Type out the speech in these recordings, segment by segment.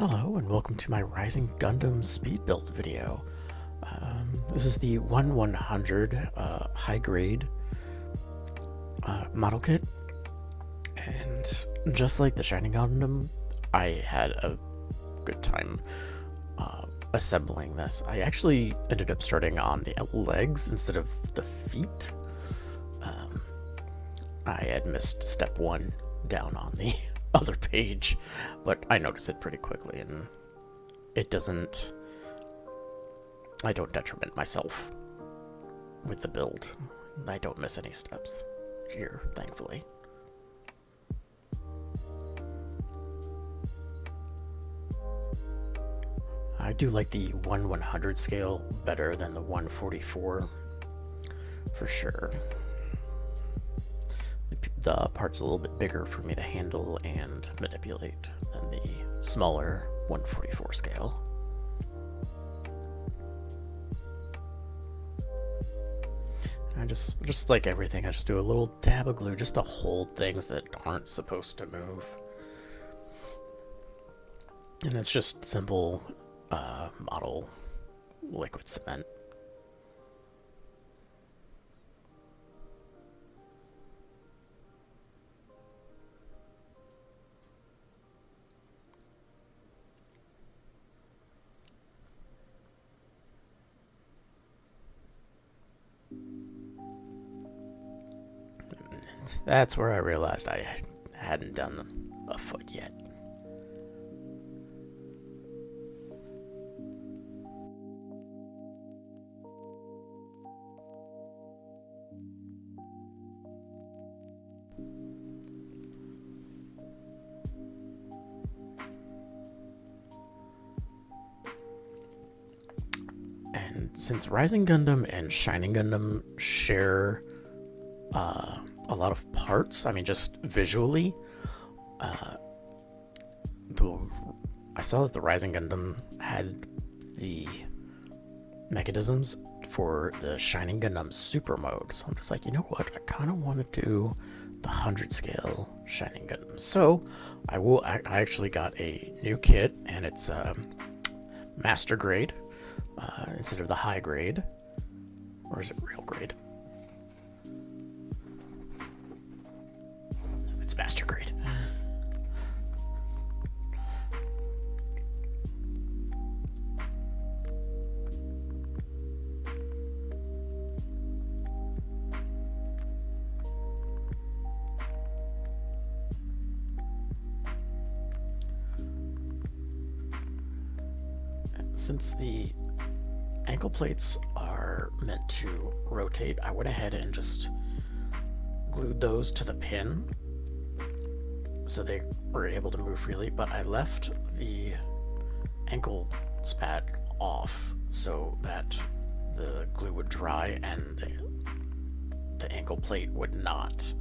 Hello and welcome to my Rising Gundam speed build video. This is the 1/100 high grade model kit, and just like the Shining Gundam, I had a good time assembling this. I actually ended up starting on the legs instead of the feet. I had missed step one down on the other page, but I noticed it pretty quickly, and I don't detriment myself with the build. I don't miss any steps here, thankfully. I do like the 1/100 scale better than the 144 for sure. The part's a little bit bigger for me to handle and manipulate than the smaller 144 scale. I just like everything, I just do a little dab of glue just to hold things that aren't supposed to move. And it's just simple model liquid cement. That's where I realized I hadn't done a foot yet. And since Rising Gundam and Shining Gundam share a lot of parts, I mean, just visually, I saw that the Rising Gundam had the mechanisms for the Shining Gundam Super Mode, so I'm just like, you know what, I kind of want to do the 100 scale Shining Gundam. So I actually got a new kit, and it's master grade instead of the high grade. Or is it real grade? It's master grade. Since the ankle plates are meant to rotate, I went ahead and just glued those to the pin so they were able to move freely, but I left the ankle spat off so that the glue would dry and the ankle plate would not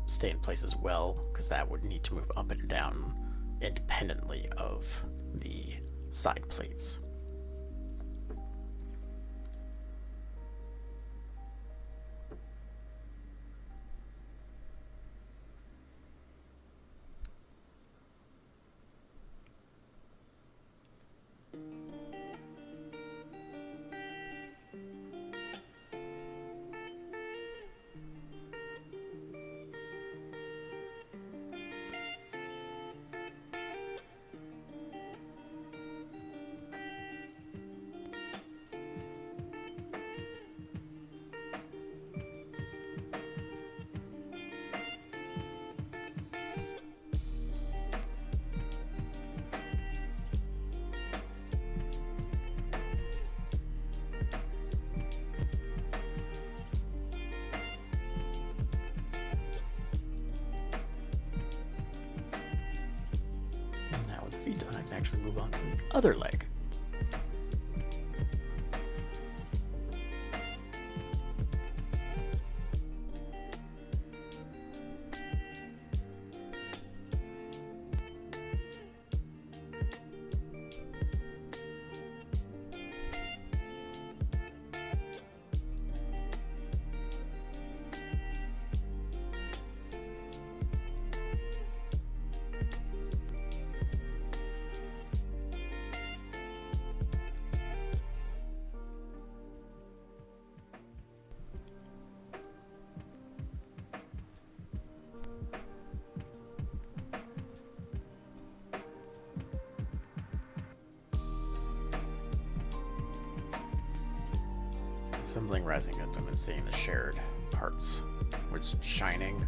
stay in place as well, because that would need to move up and down independently of the side plates. Now with the feet done, I can actually move on to the other leg. assembling Rising Gundam and seeing the shared parts with Shining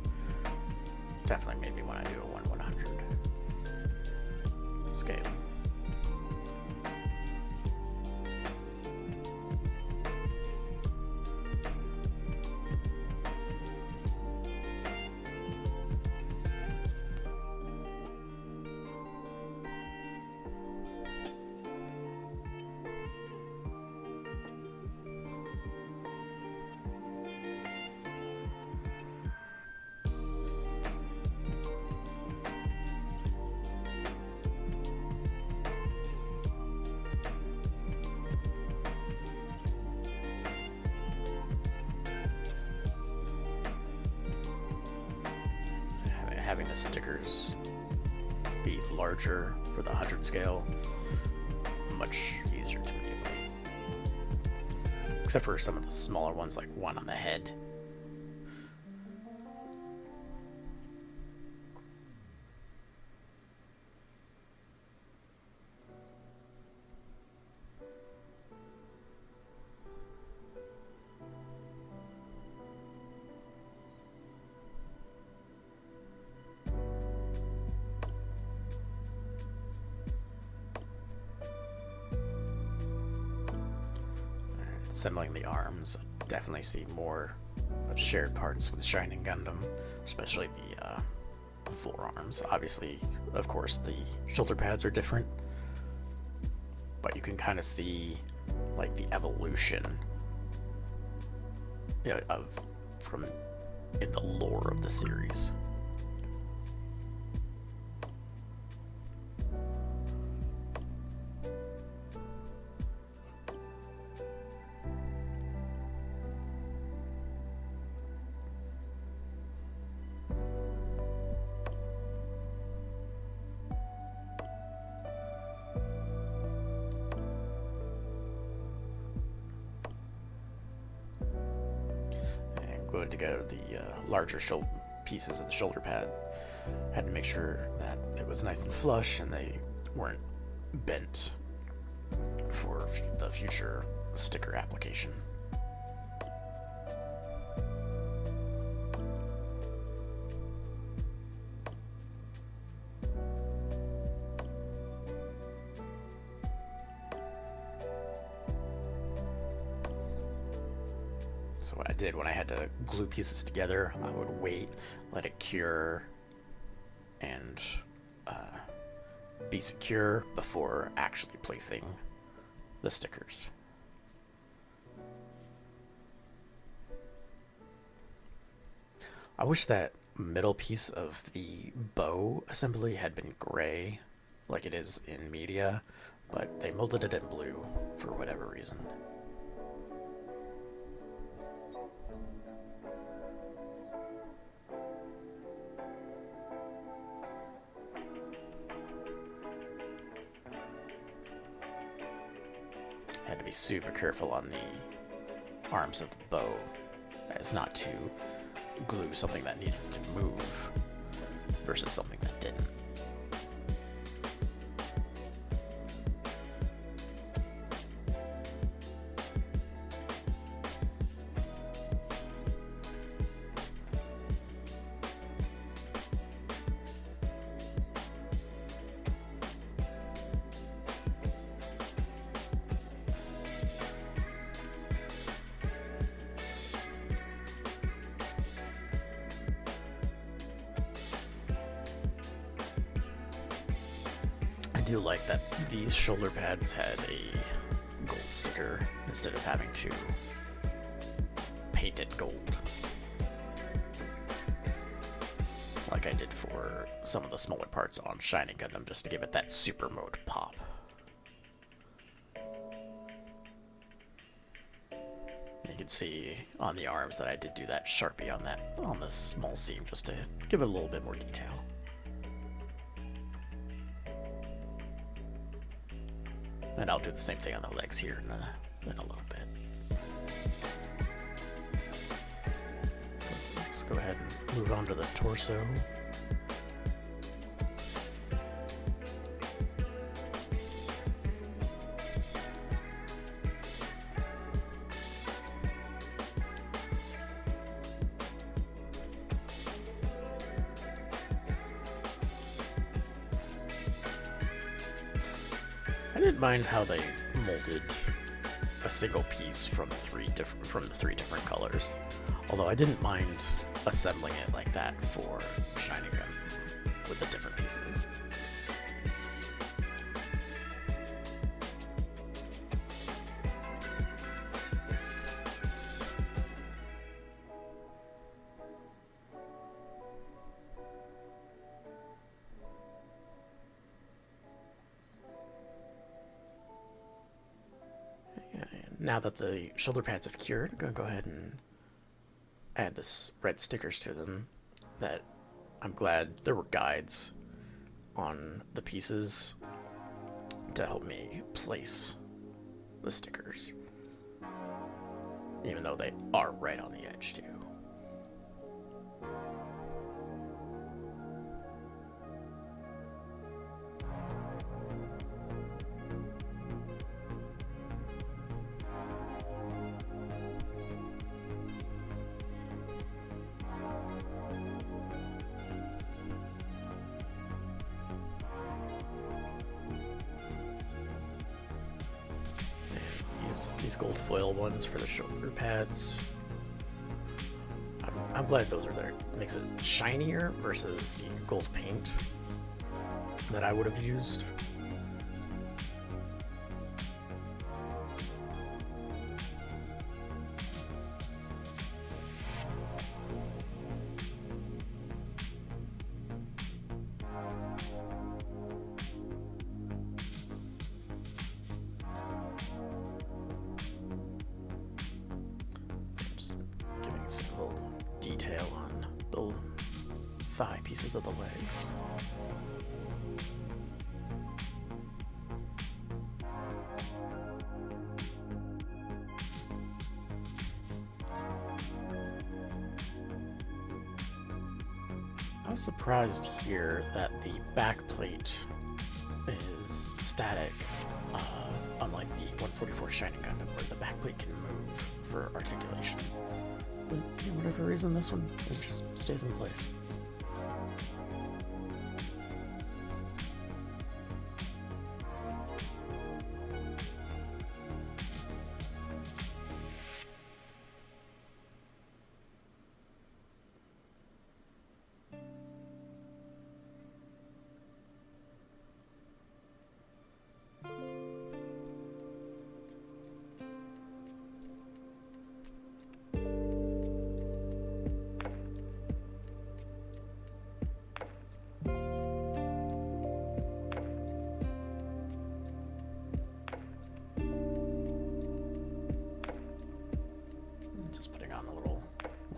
definitely made me want to do a 1/100 scale. Having the stickers be larger for the 100 scale, much easier to manipulate. Except for some of the smaller ones, like one on the head. Assembling the arms, definitely see more of shared parts with Shining Gundam, especially the forearms. Obviously, of course, the shoulder pads are different, but you can kind of see like the evolution from in the lore of the series. Gluing together the larger pieces of the shoulder pad, had to make sure that it was nice and flush and they weren't bent for the future sticker application. So what I did when I had to glue pieces together, I would wait, let it cure, and be secure before actually placing the stickers. I wish that middle piece of the bow assembly had been gray, like it is in media, but they molded it in blue for whatever reason. Had to be super careful on the arms of the bow as not to glue something that needed to move versus something that didn't. I do like that these shoulder pads had a gold sticker instead of having to paint it gold, like I did for some of the smaller parts on Shining Gundam, just to give it that super mode pop. You can see on the arms that I did do that Sharpie on this small seam just to give it a little bit more detail. And I'll do the same thing on the legs here in a little bit. Let's go ahead and move on to the torso. I didn't mind how they molded a single piece from the three different colors. Although I didn't mind assembling it like that for Shining Gun with the different pieces. Now that the shoulder pads have cured, I'm going to go ahead and add this red stickers to them. That I'm glad there were guides on the pieces to help me place the stickers, even though they are right on the edge too. These gold foil ones for the shoulder pads. I'm glad those are there. It makes it shinier versus the gold paint that I would have used. Some little detail on the thigh pieces of the legs. I was surprised here that the back plate is static, unlike the 144 Shining Gundam, where the back plate can move for articulation. But for whatever reason, this one it just stays in place.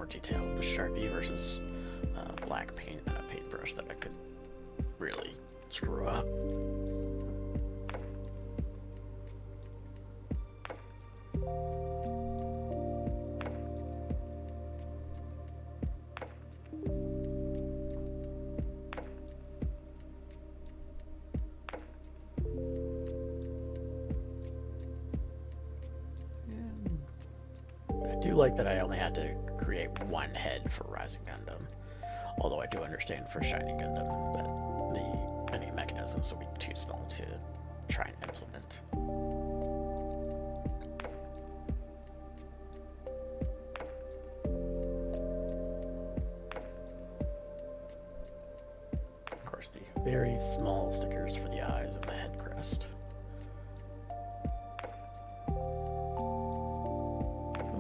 Detail with the Sharpie versus black paint and a paintbrush that I could really screw up. I do like that I only had to create one head for Rising Gundam, although I do understand for Shining Gundam that any mechanisms will be too small to try and implement. Of course, the very small stickers for the eyes and the head crest.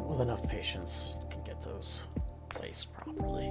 With enough patience, you can get those placed properly.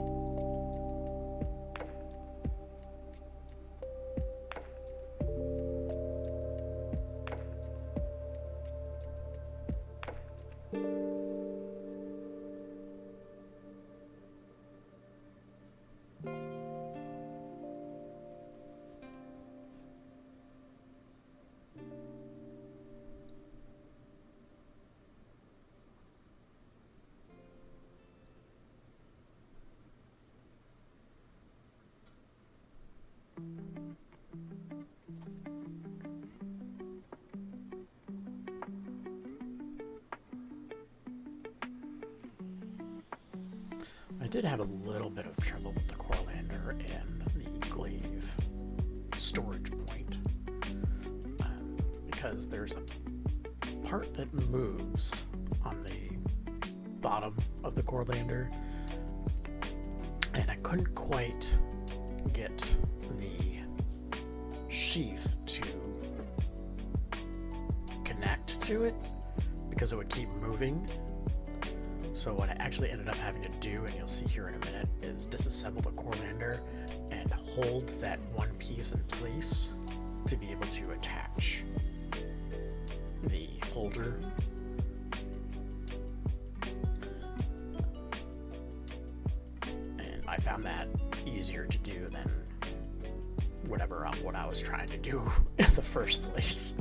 I did have a little bit of trouble with the Corlander and the glaive storage point, because there's a part that moves on the bottom of the core lander, and I couldn't quite get the sheath to connect to it because it would keep moving. So what I actually ended up having to do, and you'll see here in a minute, is disassemble the core lander and hold that one piece in place to be able to attach the holder. And I found that easier to do than what I was trying to do in the first place.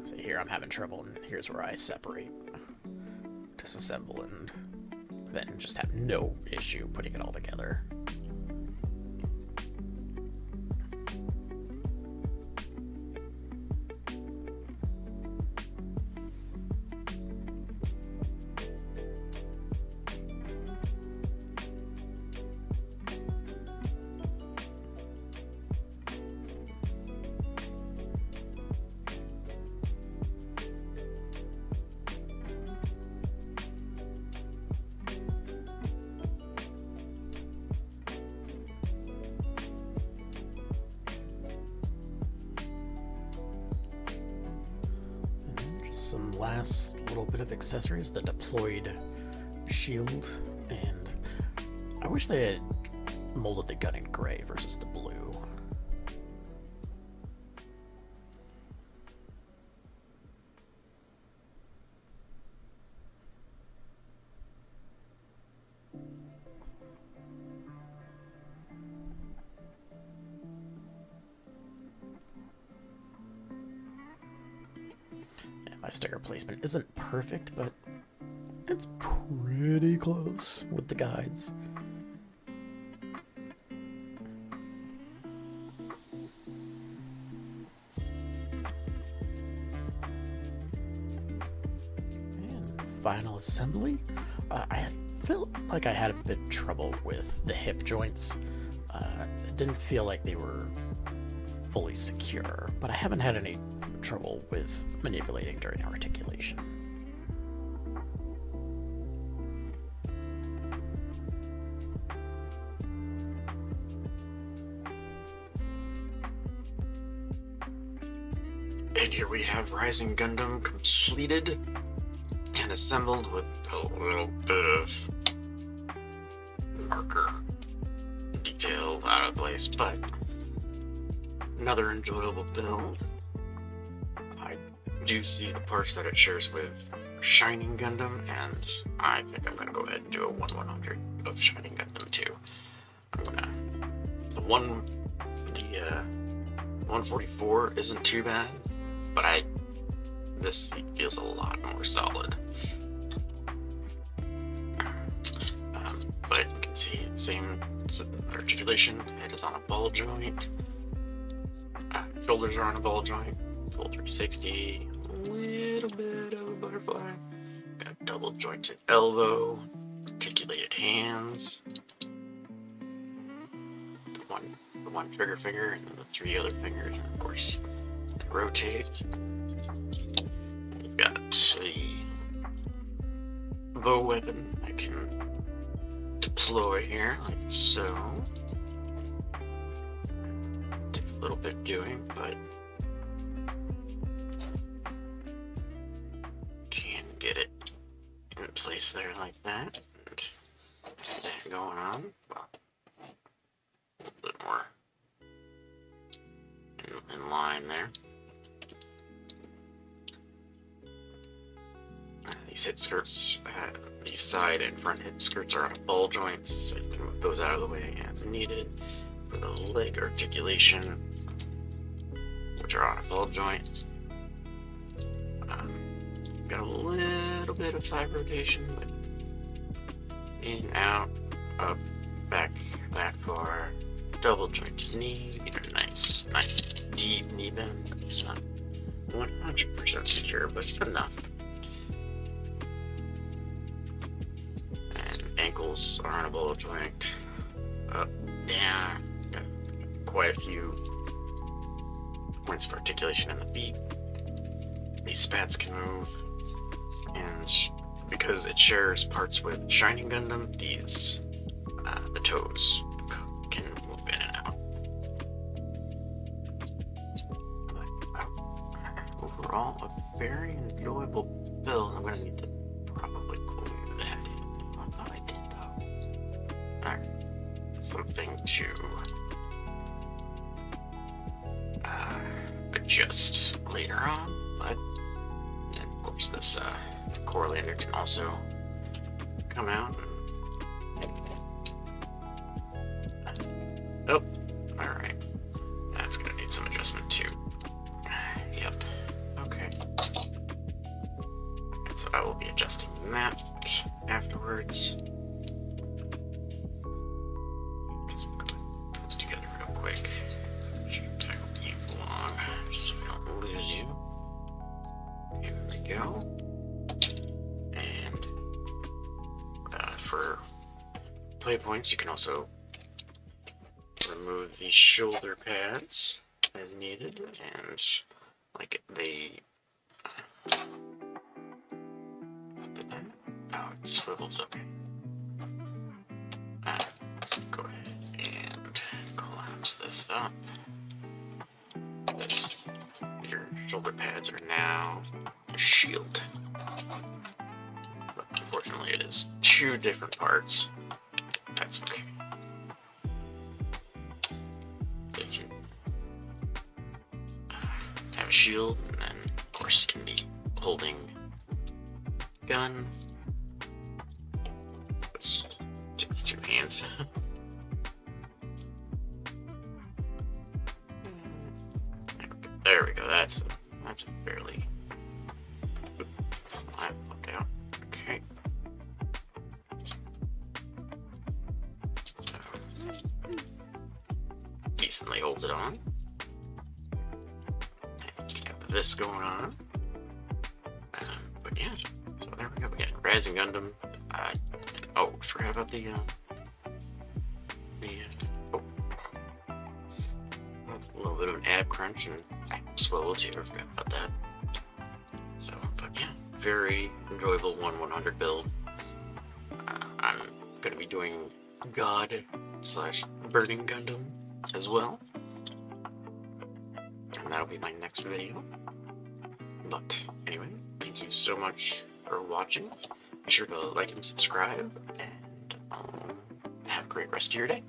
So here I'm having trouble, and here's where I separate, disassemble, and then just have no issue putting it all together. Some last little bit of accessories, the deployed shield, and I wish they had molded the gun in gray versus the blue. My sticker placement isn't perfect, but it's pretty close with the guides. And final assembly. I felt like I had a bit of trouble with the hip joints. It didn't feel like they were fully secure, but I haven't had any trouble with manipulating during articulation. And here we have Rising Gundam completed and assembled with a little bit of marker detail out of place, but another enjoyable build. I do see the parts that it shares with Shining Gundam, and I think I'm going to go ahead and do a 1/100 of Shining Gundam too. The 144 isn't too bad, but this feels a lot more solid. But you can see same articulation. Head is on a ball joint. Shoulders are on a ball joint. Full 360. A little bit of a butterfly. Got double jointed elbow. Articulated hands. The one trigger finger and then the three other fingers, and of course the rotate. You've got the bow weapon I can deploy here, like so. Takes a little bit doing, but can get it in place there like that. And that going on. Well, a little bit more in line there. These hip skirts, these side and front hip skirts are on ball joints, so you can move those out of the way as needed. For the leg articulation, which are on a ball joint, got a little bit of thigh rotation, but in, out, up, back, that far. Double jointed knee, nice deep knee bend. It's not 100% secure, but enough. And ankles are unable joint. Up, down. Got quite a few points of articulation in the feet. These spats can move, and because it shares parts with Shining Gundam, the toes can move in and out. Overall, a very enjoyable build. I'm gonna need to probably glue that in. I thought I did though. Alright, something to adjust later on, but then of course this Corelander can also come out. Oh, alright. That's gonna need some adjustment too. Yep. Okay. So I will be adjusting that afterwards. Just put those together real quick. Tackle keep along so we don't lose you. Here we go. And for play points, you can also remove the shoulder pads as needed, and like they oh, it swivels. Okay. Let's go ahead and collapse this up. Your shoulder pads are now a shield. But unfortunately, it is two different parts. That's okay. So you can have a shield, and then of course you can be holding gun. Just takes two hands. There we go. That's a fairly. Look out. Okay. So, decently holds it on. And you can have this going on. But yeah. So there we go. We got Rising Gundam. Oh, forgot about the a little bit of an ab crunch and swivel too. I forgot about that. So, but yeah, very enjoyable 1/100 build. I'm gonna be doing God / Burning Gundam as well, and that'll be my next video. But anyway, thank you so much for watching. Be sure to like and subscribe, and have a great rest of your day.